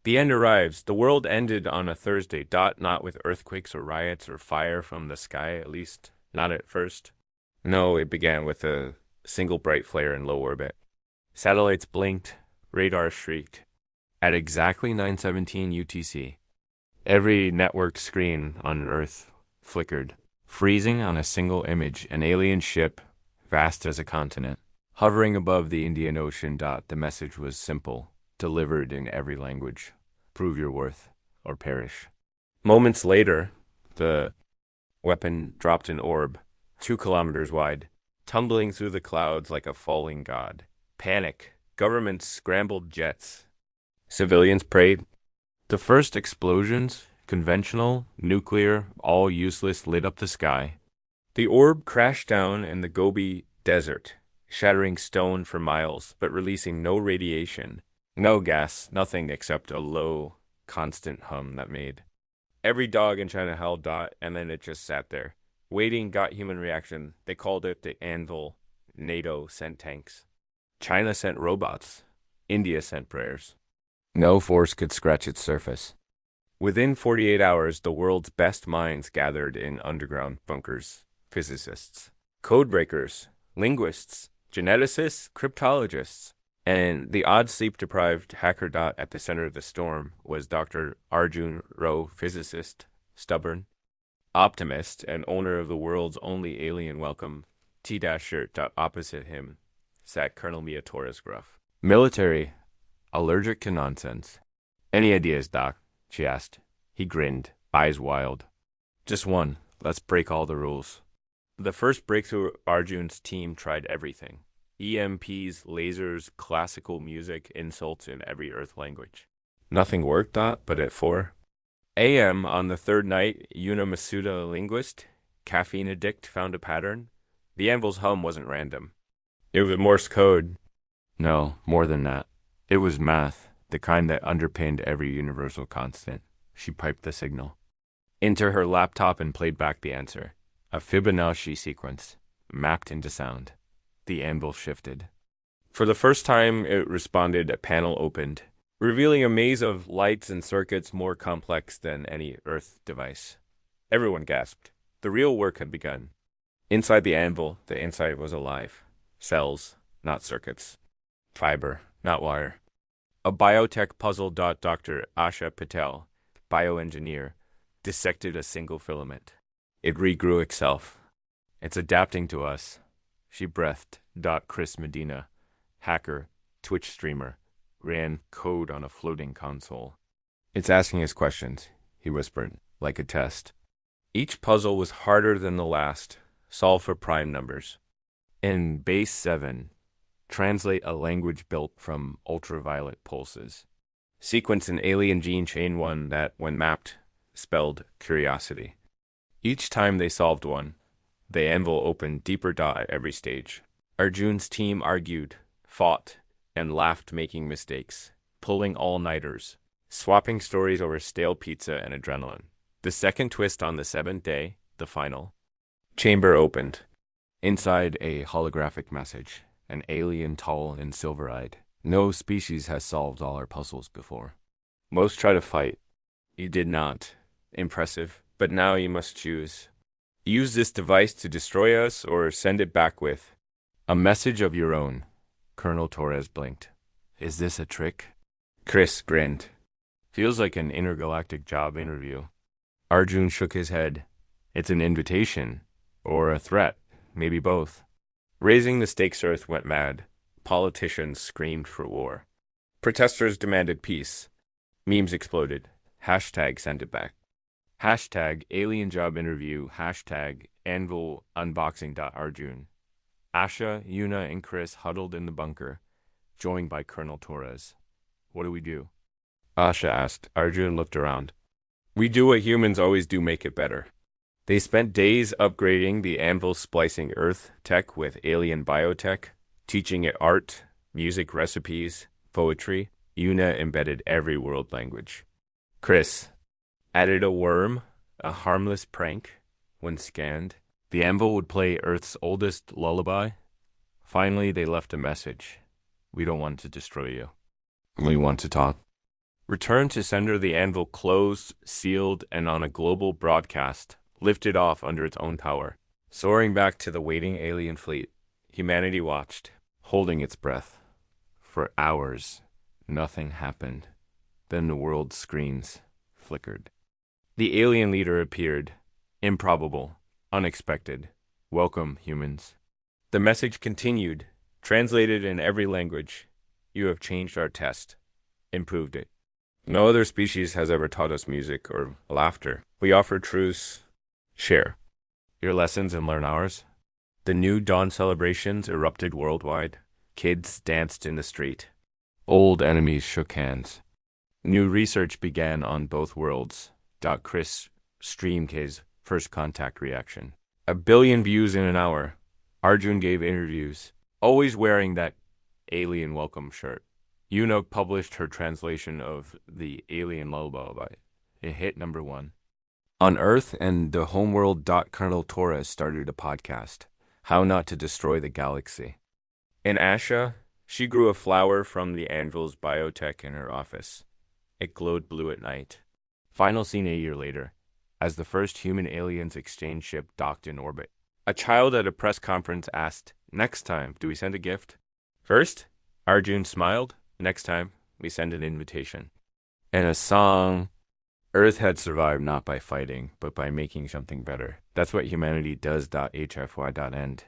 The end arrives. The world ended on a Thursday, not with earthquakes or riots or fire from the sky, at least not at first. No, it began with a single bright flare in low orbit. Satellites blinked, radar shrieked. At exactly 9:17 UTC, every network screen on Earth flickered, freezing on a single image, an alien ship, vast as a continent, hovering above the Indian Ocean. The message was simple, delivered in every language. Prove your worth, or perish. Moments later, the weapon dropped an orb, 2 kilometers wide, tumbling through the clouds like a falling god. Panic. Governments scrambled jets. Civilians prayed. The first explosions, conventional, nuclear, all useless, lit up the sky. The orb crashed down in the Gobi Desert, shattering stone for miles, but releasing no radiation. No gas, nothing except a low, constant hum that made. Every dog in China howled, and then it just sat there. Waiting got human reaction. They called it the anvil. NATO sent tanks. China sent robots. India sent prayers. No force could scratch its surface. Within 48 hours, the world's best minds gathered in underground bunkers. Physicists, codebreakers, linguists, geneticists, cryptologists. And the odd sleep-deprived hacker at the center of the storm was Dr. Arjun Rao, physicist, stubborn, optimist, and owner of the world's only alien welcome T-shirt. Opposite him sat Colonel Mia Torres Gruff. Military, allergic to nonsense. Any ideas, Doc? She asked. He grinned, eyes wild. Just one. Let's break all the rules. The first breakthrough, Arjun's team tried everything. EMPs, lasers, classical music, insults in every Earth language. Nothing worked, but at 4 a.m. on the third night, Yuna Masuda, a linguist, caffeine addict, found a pattern. The anvil's hum wasn't random. It was Morse code. No, more than that. It was math, the kind that underpinned every universal constant. She piped the signal into her laptop and played back the answer. A Fibonacci sequence, mapped into sound. The anvil shifted. For the first time, it responded. A panel opened, revealing a maze of lights and circuits more complex than any Earth device. Everyone gasped. The real work had begun. Inside the anvil, the inside was alive. Cells, not circuits. Fiber, not wire. A biotech puzzle. Dr. Asha Patel, bioengineer, dissected a single filament. It regrew itself. It's adapting to us. She breathed. Chris Medina, hacker, Twitch streamer, ran code on a floating console. It's asking us questions, he whispered, like a test. Each puzzle was harder than the last. Solve for prime numbers. In base 7, translate a language built from ultraviolet pulses. Sequence an alien gene chain 1 that, when mapped, spelled curiosity. Each time they solved one, the anvil opened deeper at every stage. Arjun's team argued, fought, and laughed, making mistakes, pulling all-nighters, swapping stories over stale pizza and adrenaline. The second twist on the 7th day, the final. Chamber opened. Inside, a holographic message, an alien tall and silver-eyed. No species has solved all our puzzles before. Most try to fight. You did not. Impressive. But now you must choose. Use this device to destroy us or send it back with a message of your own. Colonel Torres blinked. Is this a trick? Chris grinned. Feels like an intergalactic job interview. Arjun shook his head. It's an invitation. Or a threat. Maybe both. Raising the stakes, Earth went mad. Politicians screamed for war. Protesters demanded peace. Memes exploded. Hashtag send it back. Hashtag alien job interview. Hashtag anvil unboxing. Arjun. Asha, Yuna, and Chris huddled in the bunker, joined by Colonel Torres. What do we do? Asha asked. Arjun looked around. We do what humans always do, make it better. They spent days upgrading the anvil, splicing Earth tech with alien biotech, teaching it art, music, recipes, poetry. Yuna embedded every world language. Chris added a worm, a harmless prank. When scanned, the anvil would play Earth's oldest lullaby. Finally, they left a message. We don't want to destroy you. We want to talk. Return to sender, the anvil closed, sealed, and on a global broadcast, lifted off under its own power. Soaring back to the waiting alien fleet, humanity watched, holding its breath. For hours, nothing happened. Then the world's screens flickered. The alien leader appeared. Improbable, unexpected. Welcome, humans. The message continued, translated in every language. You have changed our test, improved it. No other species has ever taught us music or laughter. We offer truce. Share your lessons and learn ours. The new dawn celebrations erupted worldwide. Kids danced in the street. Old enemies shook hands. New research began on both worlds. Chris streamed his first contact reaction. 1 billion views in an hour. Arjun gave interviews, always wearing that alien welcome shirt. Eunuch published her translation of the Alien Lullaby. It hit #1. On Earth and the homeworld. Colonel Torres started a podcast, How Not to Destroy the Galaxy. In Asha, she grew a flower from the anvil's biotech in her office. It glowed blue at night. Final scene a year later, as the first human-aliens exchange ship docked in orbit. A child at a press conference asked, "Next time, do we send a gift?" First, Arjun smiled. Next time, we send an invitation. And a song, Earth had survived not by fighting, but by making something better. That's what humanity does. HFY.end.